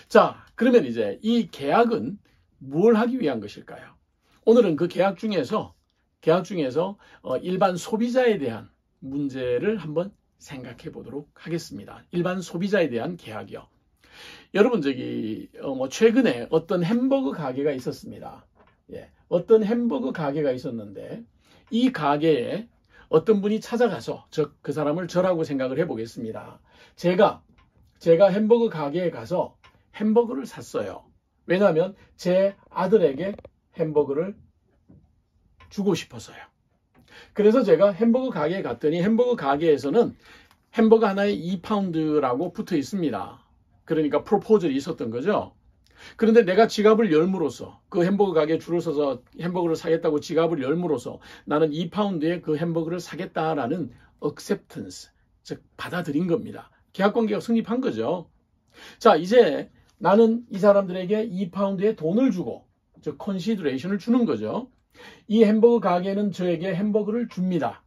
자, 그러면 이제 이 계약은 뭘 하기 위한 것일까요? 오늘은 그 계약 중에서 일반 소비자에 대한 문제를 한번 생각해 보도록 하겠습니다. 일반 소비자에 대한 계약이요. 여러분 최근에 어떤 햄버거 가게가 있었습니다. 예, 어떤 햄버거 가게가 있었는데 이 가게에 어떤 분이 찾아가서 그 사람을 저라고 생각을 해보겠습니다. 제가 햄버거 가게에 가서 햄버거를 샀어요. 왜냐하면 제 아들에게 햄버거를 주고 싶어서요. 그래서 제가 햄버거 가게에 갔더니 햄버거 가게에서는 햄버거 하나에 2파운드라고 붙어 있습니다. 그러니까 프로포절이 있었던 거죠. 그런데 내가 지갑을 열므로써 그 햄버거 가게에 줄을 서서 햄버거를 사겠다고 지갑을 열므로써 나는 2파운드에 그 햄버거를 사겠다라는 acceptance, 즉 받아들인 겁니다. 계약관계가 성립한 거죠. 자, 이제 나는 이 사람들에게 2파운드의 돈을 주고 즉 consideration을 주는 거죠. 이 햄버거 가게는 저에게 햄버거를 줍니다.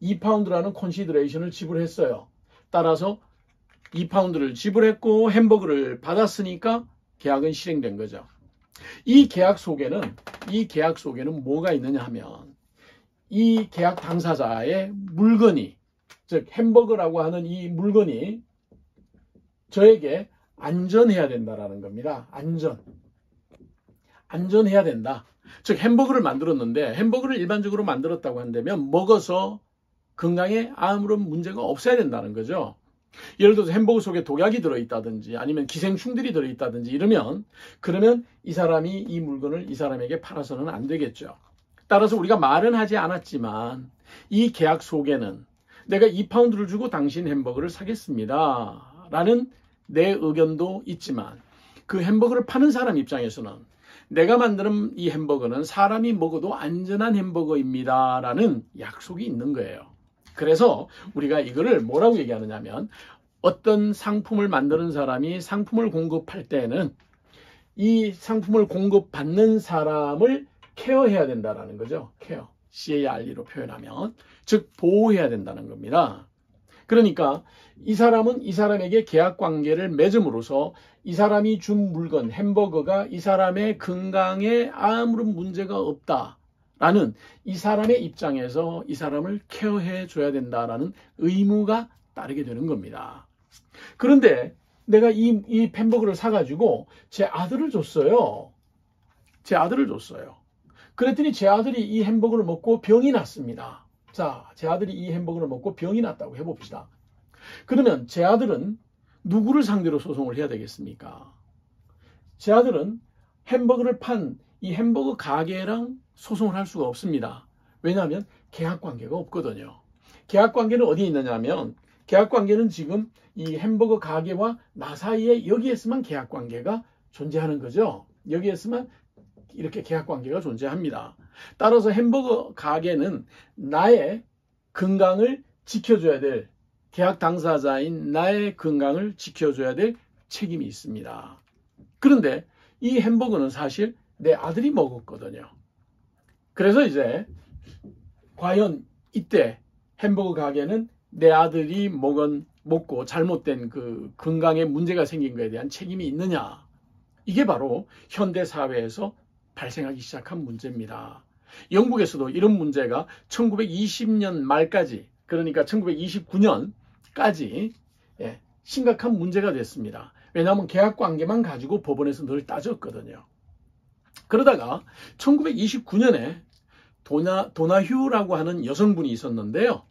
2파운드라는 consideration을 지불했어요. 따라서 2파운드를 지불했고 햄버거를 받았으니까 계약은 실행된 거죠. 이 계약 속에는 뭐가 있느냐 하면 이 계약 당사자의 물건이, 즉 햄버거라고 하는 이 물건이 저에게 안전해야 된다라는 겁니다. 안전해야 된다. 즉 햄버거를 만들었는데 햄버거를 일반적으로 만들었다고 한다면 먹어서 건강에 아무런 문제가 없어야 된다는 거죠. 예를 들어서 햄버거 속에 독약이 들어있다든지 아니면 기생충들이 들어있다든지 그러면 이 사람이 이 물건을 이 사람에게 팔아서는 안 되겠죠. 따라서 우리가 말은 하지 않았지만 이 계약 속에는 내가 2파운드를 주고 당신 햄버거를 사겠습니다 라는 내 의견도 있지만 그 햄버거를 파는 사람 입장에서는 내가 만드는 이 햄버거는 사람이 먹어도 안전한 햄버거입니다 라는 약속이 있는 거예요. 그래서 우리가 이거를 뭐라고 얘기하느냐 하면 어떤 상품을 만드는 사람이 상품을 공급할 때는 이 상품을 공급받는 사람을 케어해야 된다는 거죠. 케어, CARE로 표현하면 즉 보호해야 된다는 겁니다. 그러니까 이 사람은 이 사람에게 계약관계를 맺음으로써 이 사람이 준 물건 햄버거가 이 사람의 건강에 아무런 문제가 없다 라는 이 사람의 입장에서 이 사람을 케어해 줘야 된다라는 의무가 따르게 되는 겁니다. 그런데 내가 이 햄버거를 사가지고 제 아들을 줬어요. 그랬더니 제 아들이 이 햄버거를 먹고 병이 났습니다. 자, 제 아들이 이 햄버거를 먹고 병이 났다고 해봅시다. 그러면 제 아들은 누구를 상대로 소송을 해야 되겠습니까? 제 아들은 햄버거를 판 이 햄버거 가게랑 소송을 할 수가 없습니다. 왜냐하면 계약관계가 없거든요. 계약관계는 어디에 있느냐 하면 계약관계는 지금 이 햄버거 가게와 나 사이에 여기에서만 계약관계가 존재하는 거죠. 여기에서만 이렇게 계약관계가 존재합니다. 따라서 햄버거 가게는 나의 건강을 지켜줘야 될, 계약 당사자인 나의 건강을 지켜줘야 될 책임이 있습니다. 그런데 이 햄버거는 사실 내 아들이 먹었거든요. 그래서 이제 과연 이때 햄버거 가게는 내 아들이 먹고 잘못된 그 건강에 문제가 생긴 것에 대한 책임이 있느냐? 이게 바로 현대 사회에서 발생하기 시작한 문제입니다. 영국에서도 이런 문제가 1920년 말까지, 그러니까 1929년까지 심각한 문제가 됐습니다. 왜냐하면 계약관계만 가지고 법원에서 늘 따졌거든요. 그러다가 1929년에 도나휴라고 하는 여성분이 있었는데요.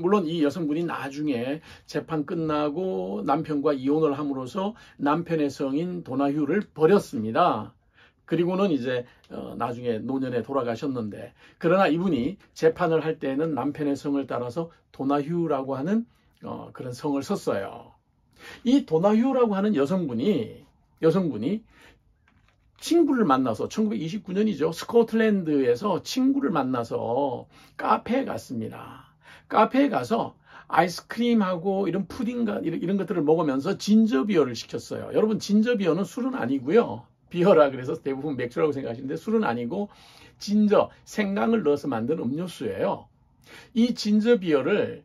물론 이 여성분이 나중에 재판 끝나고 남편과 이혼을 함으로써 남편의 성인 도나휴를 버렸습니다. 그리고는 이제 나중에 노년에 돌아가셨는데, 그러나 이분이 재판을 할 때는 남편의 성을 따라서 도나휴라고 하는 그런 성을 썼어요. 이 도나휴라고 하는 여성분이 친구를 만나서 1929년이죠. 스코틀랜드에서 친구를 만나서 카페에 갔습니다. 카페에 가서 아이스크림하고 이런 푸딩 이런 것들을 먹으면서 진저비어를 시켰어요. 여러분, 진저비어는 술은 아니고요. 비어라 그래서 대부분 맥주라고 생각하시는데 술은 아니고 생강을 넣어서 만든 음료수예요. 이 진저비어를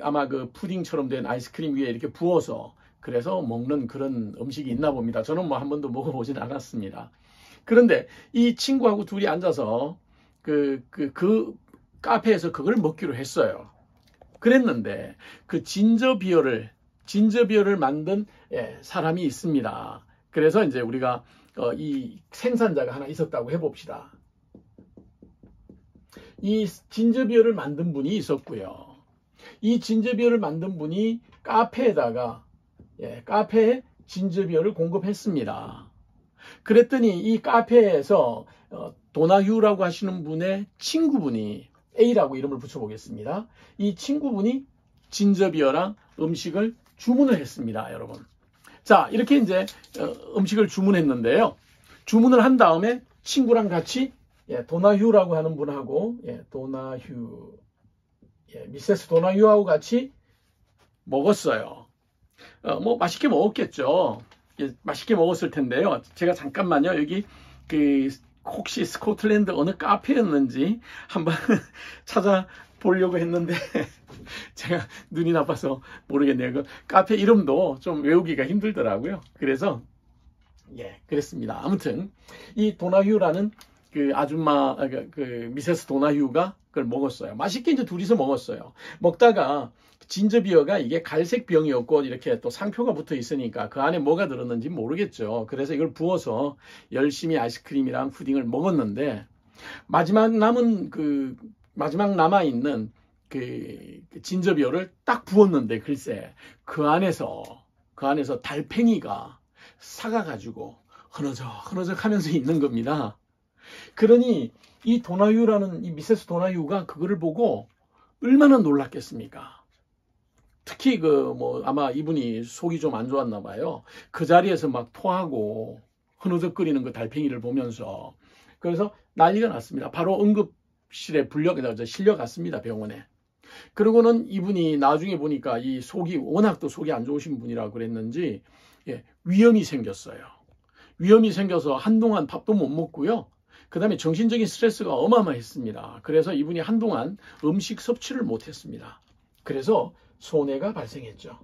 아마 그 푸딩처럼 된 아이스크림 위에 이렇게 부어서 그래서 먹는 그런 음식이 있나 봅니다. 저는 뭐 한 번도 먹어보진 않았습니다. 그런데 이 친구하고 둘이 앉아서 그 카페에서 그걸 먹기로 했어요. 그랬는데 그 진저비어를 만든 사람이 있습니다. 그래서 이제 우리가 이 생산자가 하나 있었다고 해봅시다. 이 진저비어를 만든 분이 있었고요. 이 진저비어를 만든 분이 카페에다가 카페에 진저비어를 공급했습니다. 그랬더니 이 카페에서 도나휴라고 하시는 분의 친구분이 A라고 이름을 붙여보겠습니다. 이 친구분이 진저비어랑 음식을 주문을 했습니다, 여러분. 자, 이렇게 이제 음식을 주문했는데요. 주문을 한 다음에 친구랑 같이 도나휴라고 하는 분하고 도나휴 미세스 도나휴하고 같이 먹었어요. 뭐 맛있게 먹었겠죠. 맛있게 먹었을 텐데요. 제가 잠깐만요. 여기 혹시 스코틀랜드 어느 카페였는지 한번 찾아보려고 했는데 제가 눈이 나빠서 모르겠네요. 그 카페 이름도 좀 외우기가 힘들더라고요. 그래서 그랬습니다. 아무튼 이 도나휴라는 그 아줌마 미세스 도나휴가 그걸 먹었어요. 맛있게 이제 둘이서 먹었어요. 먹다가 진저비어가 이게 갈색 병이었고 이렇게 또 상표가 붙어 있으니까 그 안에 뭐가 들었는지 모르겠죠. 그래서 이걸 부어서 열심히 아이스크림이랑 푸딩을 먹었는데 마지막 남아 있는 그 진저비어를 딱 부었는데 글쎄 그 안에서 달팽이가 삭아가지고 흐느적 하면서 있는 겁니다. 그러니 이 도나휴라는 이 미세스 도나휴가 그거를 보고 얼마나 놀랐겠습니까? 특히 아마 이분이 속이 좀 안 좋았나 봐요. 그 자리에서 막 토하고 흐느적거리는 그 달팽이를 보면서 그래서 난리가 났습니다. 바로 응급실에 실려갔습니다, 병원에. 그러고는 이분이 나중에 보니까 워낙 또 속이 안 좋으신 분이라고 그랬는지 위염이 생겼어요. 위염이 생겨서 한동안 밥도 못 먹고요. 그 다음에 정신적인 스트레스가 어마어마했습니다. 그래서 이분이 한동안 음식 섭취를 못했습니다. 그래서 손해가 발생했죠.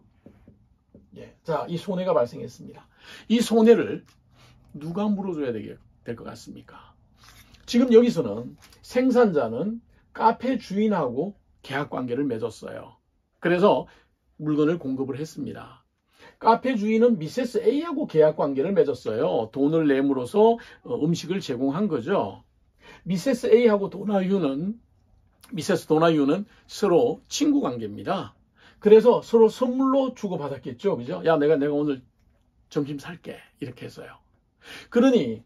자, 이 손해가 발생했습니다. 이 손해를 누가 물어줘야 될 것 같습니까? 지금 여기서는 생산자는 카페 주인하고 계약 관계를 맺었어요. 그래서 물건을 공급을 했습니다. 카페 주인은 미세스 A하고 계약 관계를 맺었어요. 돈을 내므로써 음식을 제공한 거죠. 미세스 A하고 미세스 도나휴는 서로 친구 관계입니다. 그래서 서로 선물로 주고받았겠죠. 그죠? 야, 내가 오늘 점심 살게. 이렇게 해서요. 그러니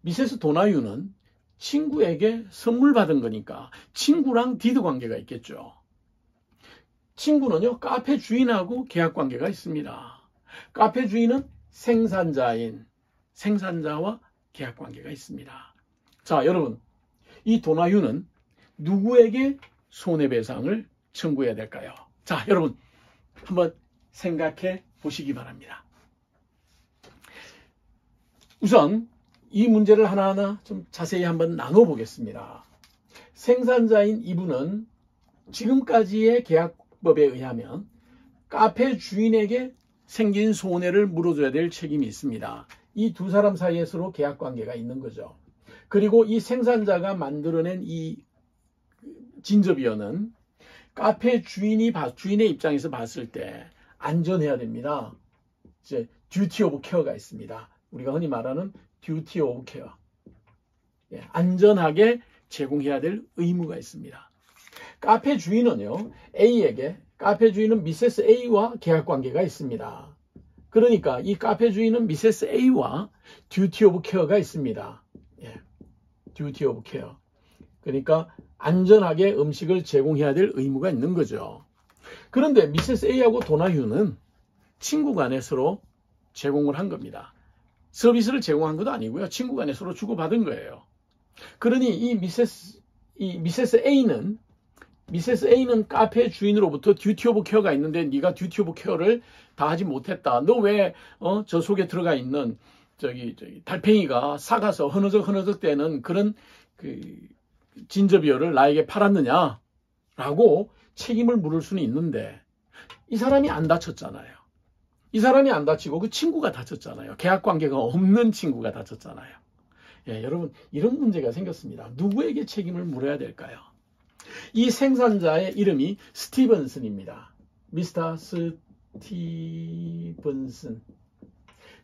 미세스 도나휴는 친구에게 선물 받은 거니까 친구랑 디드 관계가 있겠죠. 친구는요, 카페 주인하고 계약 관계가 있습니다. 카페 주인은 생산자와 계약 관계가 있습니다. 자, 여러분, 이 도나휴는 누구에게 손해배상을 청구해야 될까요? 자, 여러분, 한번 생각해 보시기 바랍니다. 우선 이 문제를 하나하나 좀 자세히 한번 나눠보겠습니다. 생산자인 이분은 지금까지의 계약법에 의하면 카페 주인에게 생긴 손해를 물어줘야 될 책임이 있습니다. 이 두 사람 사이에 서로 계약 관계가 있는 거죠. 그리고 이 생산자가 만들어낸 이 진저비어는 카페 주인의 입장에서 봤을 때 안전해야 됩니다. 이제 듀티 오브 케어가 있습니다. 우리가 흔히 말하는 듀티 오브 케어. 안전하게 제공해야 될 의무가 있습니다. 카페 주인은요, 카페 주인은 미세스 A와 계약 관계가 있습니다. 그러니까 이 카페 주인은 미세스 A와 듀티 오브 케어가 있습니다. 듀티 오브 케어. 그러니까 안전하게 음식을 제공해야 될 의무가 있는 거죠. 그런데 미세스 A하고 도나휴는 친구 간에 서로 제공을 한 겁니다. 서비스를 제공한 것도 아니고요. 친구 간에 서로 주고받은 거예요. 그러니 이 미세스 A는 카페 주인으로부터 듀티 오브 케어가 있는데 네가 듀티 오브 케어를 다 하지 못했다. 너 왜 저 속에 들어가 있는 달팽이가 삭아서 흐느적 대는 그런 진저비어를 나에게 팔았느냐라고 책임을 물을 수는 있는데 이 사람이 안 다쳤잖아요. 이 사람이 안 다치고 그 친구가 다쳤잖아요. 계약 관계가 없는 친구가 다쳤잖아요. 예, 여러분 이런 문제가 생겼습니다. 누구에게 책임을 물어야 될까요? 이 생산자의 이름이 스티븐슨입니다. 미스터 스티븐슨.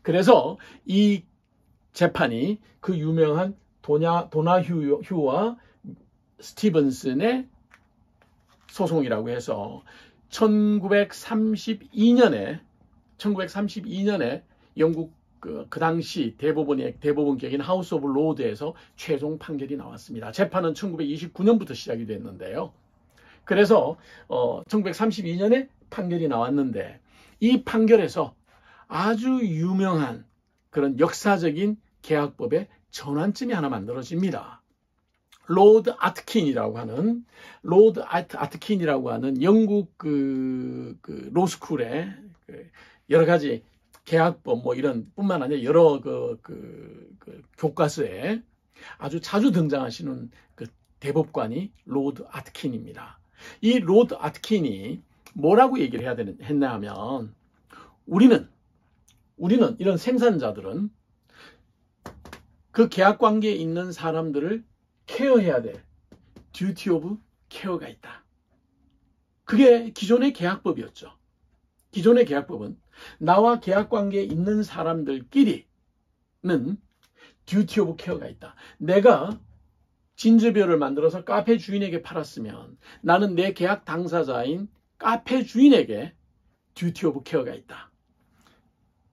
그래서 이 재판이 그 유명한 도나휴와 스티븐슨의 소송이라고 해서 1932년에 영국 그 당시 대법원격인 하우스 오브 로드에서 최종 판결이 나왔습니다. 재판은 1929년부터 시작이 됐는데요. 그래서 1932년에 판결이 나왔는데 이 판결에서 아주 유명한 그런 역사적인 계약법의 전환점이 하나 만들어집니다. 로드 아트킨이라고 하는 영국 그 로스쿨의 여러 가지 계약법 뭐 이런 뿐만 아니라 여러 그 교과서에 아주 자주 등장하시는 그 대법관이 로드 아트킨입니다. 이 로드 아트킨이 뭐라고 얘기를 했나 하면 우리는 이런 생산자들은 그 계약 관계에 있는 사람들을 케어해야 될 듀티 오브 케어가 있다. 그게 기존의 계약법이었죠. 기존의 계약법은 나와 계약 관계에 있는 사람들끼리는 듀티 오브 케어가 있다. 내가 진저비어를 만들어서 카페 주인에게 팔았으면 나는 내 계약 당사자인 카페 주인에게 듀티 오브 케어가 있다.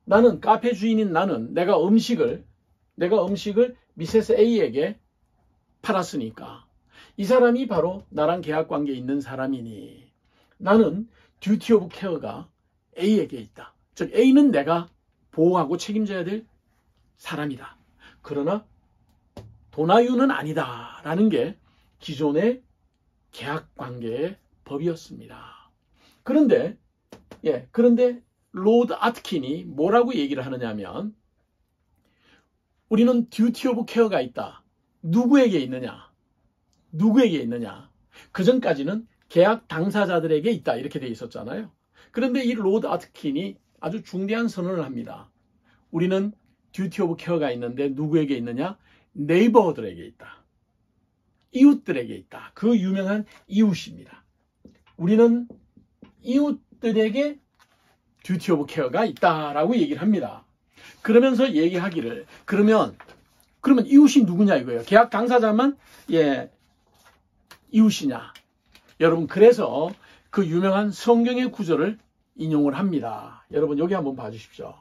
나는 카페 주인인 나는 내가 음식을 미세스 A에게 팔았으니까 이 사람이 바로 나랑 계약 관계에 있는 사람이니 나는 듀티 오브 케어가 A에게 있다. 즉 A는 내가 보호하고 책임져야 될 사람이다. 그러나 도나휴는 아니다라는 게 기존의 계약 관계의 법이었습니다. 그런데 로드 아트킨이 뭐라고 얘기를 하느냐면 우리는 듀티 오브 케어가 있다. 누구에게 있느냐? 그 전까지는 계약 당사자들에게 있다. 이렇게 돼 있었잖아요. 그런데 이 로드 아트킨이 아주 중대한 선언을 합니다. 우리는 듀티 오브 케어가 있는데 누구에게 있느냐? 네이버들에게 있다. 이웃들에게 있다. 그 유명한 이웃입니다. 우리는 이웃들에게 듀티 오브 케어가 있다라고 얘기를 합니다. 그러면서 얘기하기를 그러면 이웃이 누구냐 이거예요. 계약 당사자만 이웃이냐. 여러분 그래서 그 유명한 성경의 구절을 인용을 합니다. 여러분 여기 한번 봐주십시오.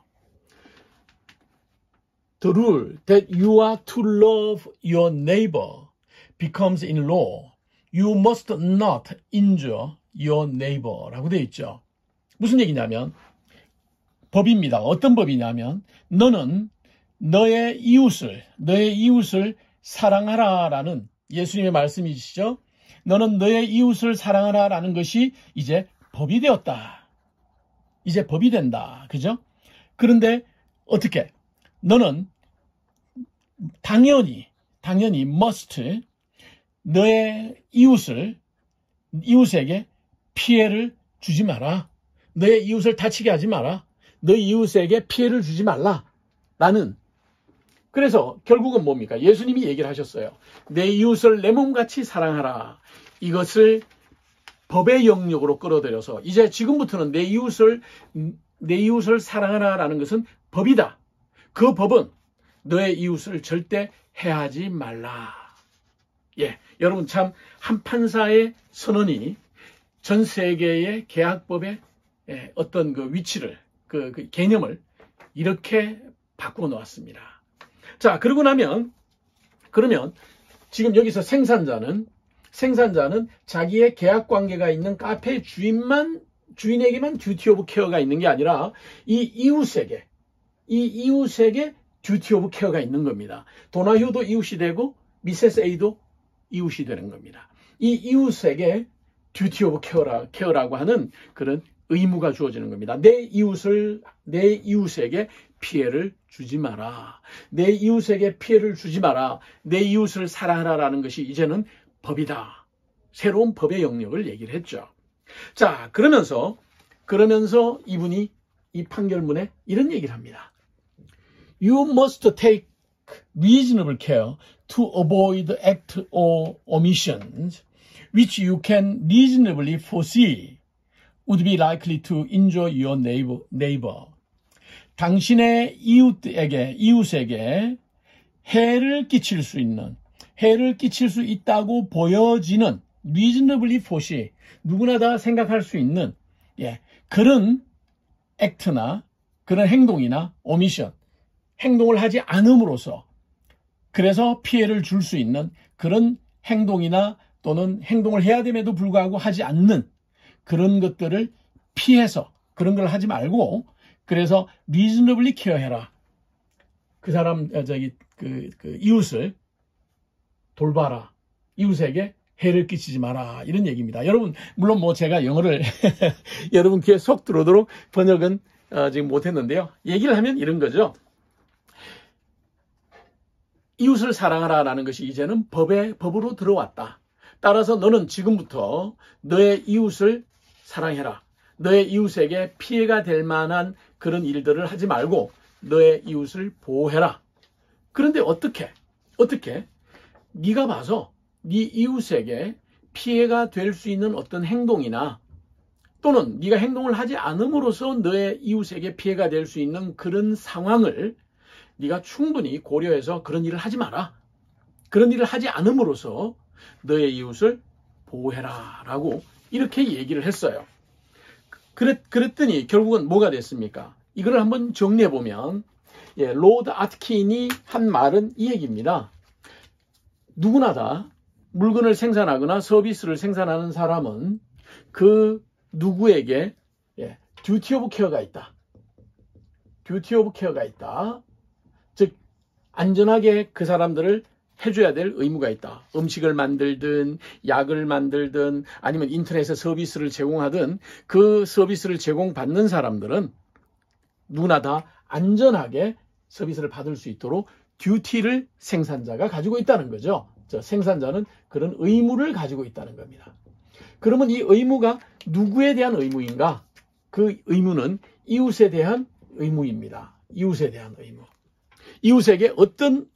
The rule that you are to love your neighbor becomes in law. You must not injure your neighbor 라고 되어 있죠. 무슨 얘기냐면 법입니다. 어떤 법이냐면 너는 너의 이웃을 사랑하라라는 예수님의 말씀이시죠. 너는 너의 이웃을 사랑하라라는 것이 이제 법이 되었다. 이제 법이 된다. 그죠? 그런데 어떻게? 너는 당연히 must 너의 이웃에게 피해를 주지 마라. 너의 이웃을 다치게 하지 마라. 너의 이웃에게 피해를 주지 말라. 라는 그래서 결국은 뭡니까? 예수님이 얘기를 하셨어요. 내 이웃을 내 몸같이 사랑하라. 이것을 법의 영역으로 끌어들여서 이제 지금부터는 내 이웃을 사랑하라라는 것은 법이다. 그 법은 너의 이웃을 절대 해하지 말라. 여러분 참 한 판사의 선언이 전 세계의 계약법의 어떤 그 위치를 그 개념을 이렇게 바꾸어 놓았습니다. 자, 그러고 나면 그러면 지금 여기서 생산자는 자기의 계약 관계가 있는 카페 주인에게만 듀티 오브 케어가 있는 게 아니라 이 이웃에게 듀티 오브 케어가 있는 겁니다. 도나휴도 이웃이 되고 미세스 A도 이웃이 되는 겁니다. 이 이웃에게 듀티 오브 케어라고 하는 그런 의무가 주어지는 겁니다. 내 이웃에게 피해를 주지 마라. 내 이웃에게 피해를 주지 마라. 내 이웃을 사랑하라라는 것이 이제는 법이다. 새로운 법의 영역을 얘기를 했죠. 자, 그러면서 이분이 이 판결문에 이런 얘기를 합니다. You must take reasonable care to avoid act or omissions which you can reasonably foresee would be likely to injure your neighbor. 당신의 이웃에게 해를 끼칠 수 있다고 보여지는 reasonably foresee, 누구나 다 생각할 수 있는 그런 act나 그런 행동이나 omission, 행동을 하지 않음으로써 그래서 피해를 줄 수 있는 그런 행동이나 또는 행동을 해야 됨에도 불구하고 하지 않는 그런 것들을 피해서 그런 걸 하지 말고 그래서 reasonably care해라. 그 사람 그 이웃을 돌봐라. 이웃에게 해를 끼치지 마라. 이런 얘기입니다. 여러분 물론 뭐 제가 영어를 여러분 귀에 쏙 들어오도록 번역은 지금 못했는데요. 얘기를 하면 이런 거죠. 이웃을 사랑하라라는 것이 이제는 법으로 들어왔다. 따라서 너는 지금부터 너의 이웃을 사랑해라. 너의 이웃에게 피해가 될 만한 그런 일들을 하지 말고 너의 이웃을 보호해라. 그런데 어떻게? 네가 봐서 네 이웃에게 피해가 될 수 있는 어떤 행동이나 또는 네가 행동을 하지 않음으로써 너의 이웃에게 피해가 될 수 있는 그런 상황을 네가 충분히 고려해서 그런 일을 하지 마라. 그런 일을 하지 않음으로써 너의 이웃을 보호해라 라고 이렇게 얘기를 했어요. 그랬더니 결국은 뭐가 됐습니까? 이걸 한번 정리해보면 로드 아트킨이 한 말은 이 얘기입니다. 누구나 다 물건을 생산하거나 서비스를 생산하는 사람은 그 누구에게 듀티 오브 케어가 있다. 듀티 오브 케어가 있다. 즉 안전하게 그 사람들을 해줘야 될 의무가 있다. 음식을 만들든 약을 만들든 아니면 인터넷에 서비스를 제공하든 그 서비스를 제공받는 사람들은 누구나 다 안전하게 서비스를 받을 수 있도록 듀티를 생산자가 가지고 있다는 거죠. 생산자는 그런 의무를 가지고 있다는 겁니다. 그러면 이 의무가 누구에 대한 의무인가? 그 의무는 이웃에 대한 의무입니다. 이웃에 대한 의무. 이웃에게 어떤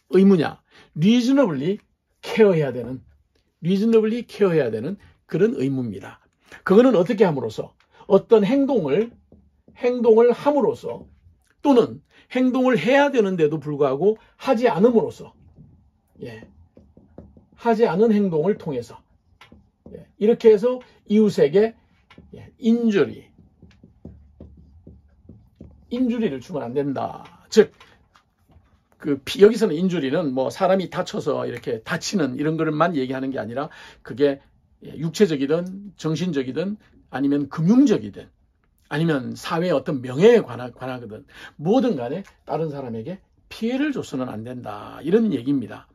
의무냐? reasonably 케어해야 되는 그런 의무입니다. 그거는 어떻게 함으로써 어떤 행동을 함으로써 또는 행동을 해야 되는데도 불구하고 하지 않음으로써 하지 않은 행동을 통해서 이렇게 해서 이웃에게 인주리를 주면 안 된다. 즉 여기서는 인주리는 뭐 사람이 다쳐서 이렇게 다치는 이런 것만 얘기하는 게 아니라 그게 육체적이든 정신적이든 아니면 금융적이든 아니면 사회의 어떤 명예에 관하거든 뭐든 간에 다른 사람에게 피해를 줘서는 안 된다. 이런 얘기입니다.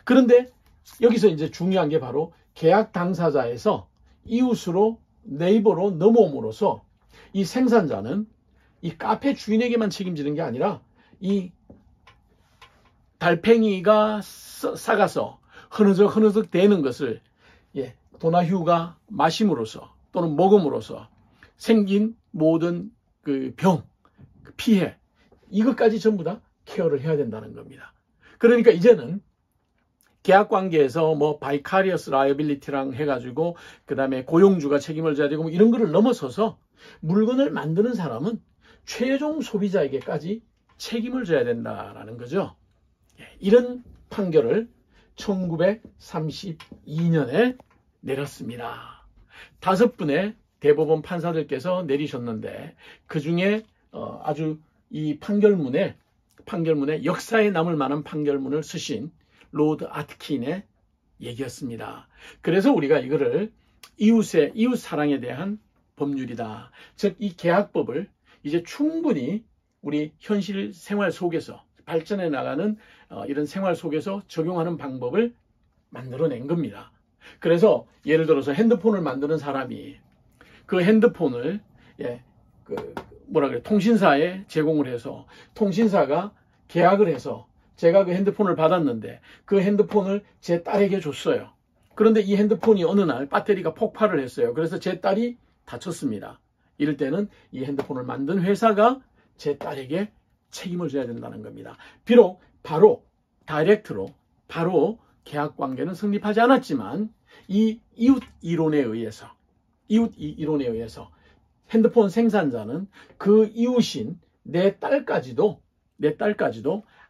그런데 여기서 이제 중요한 게 바로 계약 당사자에서 이웃으로 네이버로 넘어옴으로써 이 생산자는 이 카페 주인에게만 책임지는 게 아니라 이 달팽이가 썩어서 흐느적 되는 것을 도나휴가 마심으로써 또는 먹음으로써 생긴 모든 그 병, 피해 이것까지 전부 다 케어를 해야 된다는 겁니다. 그러니까 이제는 계약관계에서 뭐 바이카리어스 라이어빌리티랑 해가지고 그 다음에 고용주가 책임을 져야 되고 뭐 이런 거를 넘어서서 물건을 만드는 사람은 최종 소비자에게까지 책임을 져야 된다라는 거죠. 이런 판결을 1932년에 내렸습니다. 5분의 대법원 판사들께서 내리셨는데 그 중에 아주 이 판결문에 역사에 남을 만한 판결문을 쓰신 로드 아트킨의 얘기였습니다. 그래서 우리가 이거를 이웃 사랑에 대한 법률이다. 즉 이 계약법을 이제 충분히 우리 현실 생활 속에서 발전해 나가는 이런 생활 속에서 적용하는 방법을 만들어낸 겁니다. 그래서 예를 들어서 핸드폰을 만드는 사람이 그 핸드폰을 통신사에 제공을 해서 통신사가 계약을 해서 제가 그 핸드폰을 받았는데 그 핸드폰을 제 딸에게 줬어요. 그런데 이 핸드폰이 어느 날 배터리가 폭발을 했어요. 그래서 제 딸이 다쳤습니다. 이럴 때는 이 핸드폰을 만든 회사가 제 딸에게 책임을 져야 된다는 겁니다. 비록 바로 다이렉트로 바로 계약 관계는 성립하지 않았지만 이 이웃 이론에 의해서 핸드폰 생산자는 그 이웃인 내 딸까지도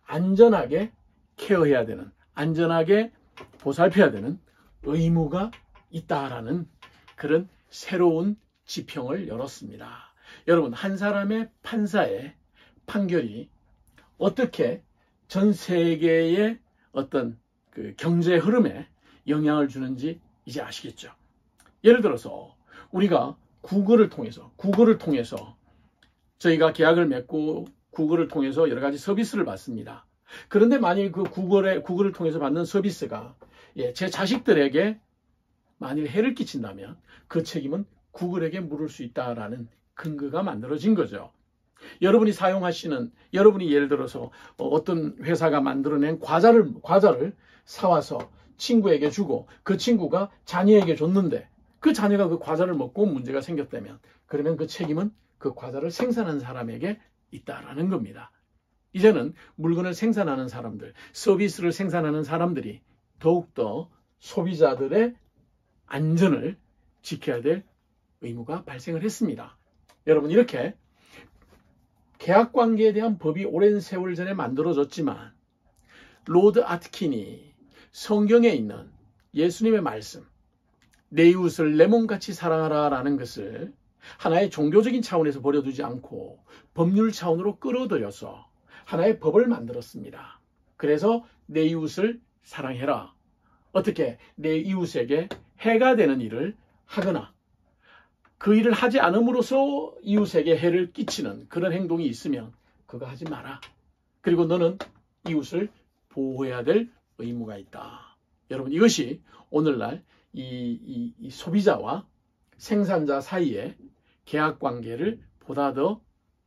안전하게 케어해야 되는, 안전하게 보살펴야 되는 의무가 있다라는 그런 새로운 지평을 열었습니다. 여러분, 한 사람의 판사의 판결이 어떻게 전 세계의 어떤 그 경제 흐름에 영향을 주는지 이제 아시겠죠? 예를 들어서 우리가 구글을 통해서 저희가 계약을 맺고 구글을 통해서 여러 가지 서비스를 받습니다. 그런데 만일 그 구글을 통해서 받는 서비스가 제 자식들에게 만일 해를 끼친다면 그 책임은 구글에게 물을 수 있다라는 근거가 만들어진 거죠. 여러분이 예를 들어서 어떤 회사가 만들어낸 과자를 사와서 친구에게 주고 그 친구가 자녀에게 줬는데 그 자녀가 그 과자를 먹고 문제가 생겼다면 그러면 그 책임은 그 과자를 생산한 사람에게 있다라는 겁니다. 이제는 물건을 생산하는 사람들, 서비스를 생산하는 사람들이 더욱더 소비자들의 안전을 지켜야 될 의무가 발생을 했습니다. 여러분, 이렇게 계약관계에 대한 법이 오랜 세월 전에 만들어졌지만 로드 아트킨이 성경에 있는 예수님의 말씀, 내 이웃을 내 몸같이 사랑하라 라는 것을 하나의 종교적인 차원에서 버려두지 않고 법률 차원으로 끌어들여서 하나의 법을 만들었습니다. 그래서 내 이웃을 사랑해라. 어떻게 내 이웃에게 해가 되는 일을 하거나 그 일을 하지 않음으로써 이웃에게 해를 끼치는 그런 행동이 있으면 그거 하지 마라. 그리고 너는 이웃을 보호해야 될 의무가 있다. 여러분, 이것이 오늘날 이 소비자와 생산자 사이의 계약 관계를 보다 더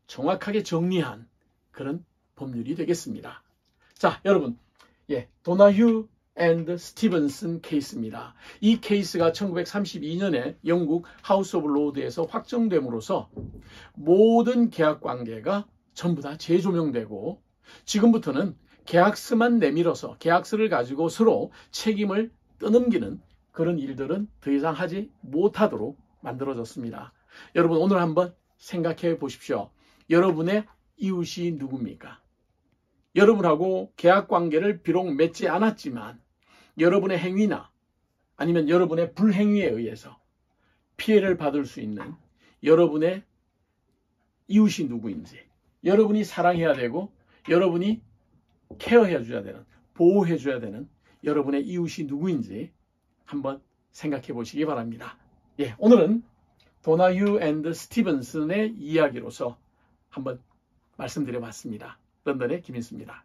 정확하게 정리한 그런 법률이 되겠습니다. 자, 여러분, 도나휴 앤드 스티븐슨 케이스입니다. 이 케이스가 1932년에 영국 하우스 오브 로드에서 확정됨으로써 모든 계약 관계가 전부 다 재조명되고 지금부터는 계약서만 내밀어서 계약서를 가지고 서로 책임을 떠넘기는 그런 일들은 더 이상 하지 못하도록 만들어졌습니다. 여러분, 오늘 한번 생각해 보십시오. 여러분의 이웃이 누굽니까? 여러분하고 계약관계를 비록 맺지 않았지만 여러분의 행위나 아니면 여러분의 불행위에 의해서 피해를 받을 수 있는 여러분의 이웃이 누구인지, 여러분이 사랑해야 되고 여러분이 케어해 줘야 되는, 보호해 줘야 되는 여러분의 이웃이 누구인지 한번 생각해 보시기 바랍니다. 오늘은 도나휴 앤드 스티븐슨의 이야기로서 한번 말씀드려 봤습니다. 런던의 김인수입니다.